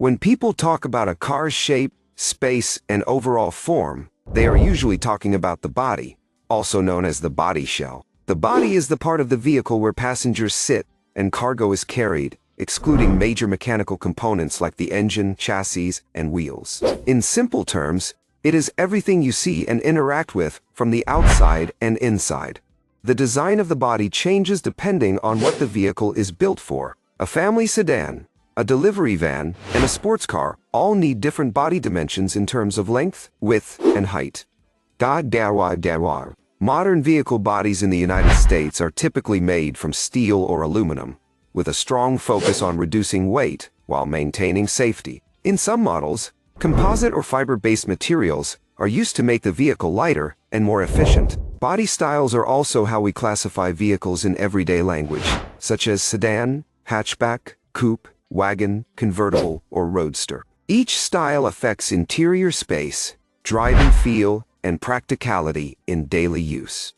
When people talk about a car's shape, space, and overall form, they are usually talking about the body, also known as the body shell. The body is the part of the vehicle where passengers sit and cargo is carried, excluding major mechanical components like the engine, chassis, and wheels. In simple terms, it is everything you see and interact with from the outside and inside. The design of the body changes depending on what the vehicle is built for. A family sedan, a delivery van, and a sports car all need different body dimensions in terms of length, width, and height. Modern vehicle bodies in the United States are typically made from steel or aluminum, with a strong focus on reducing weight while maintaining safety. In some models, composite or fiber-based materials are used to make the vehicle lighter and more efficient. Body styles are also how we classify vehicles in everyday language, such as sedan, hatchback, coupe, wagon, convertible, or roadster. Each style affects interior space, driving feel, and practicality in daily use.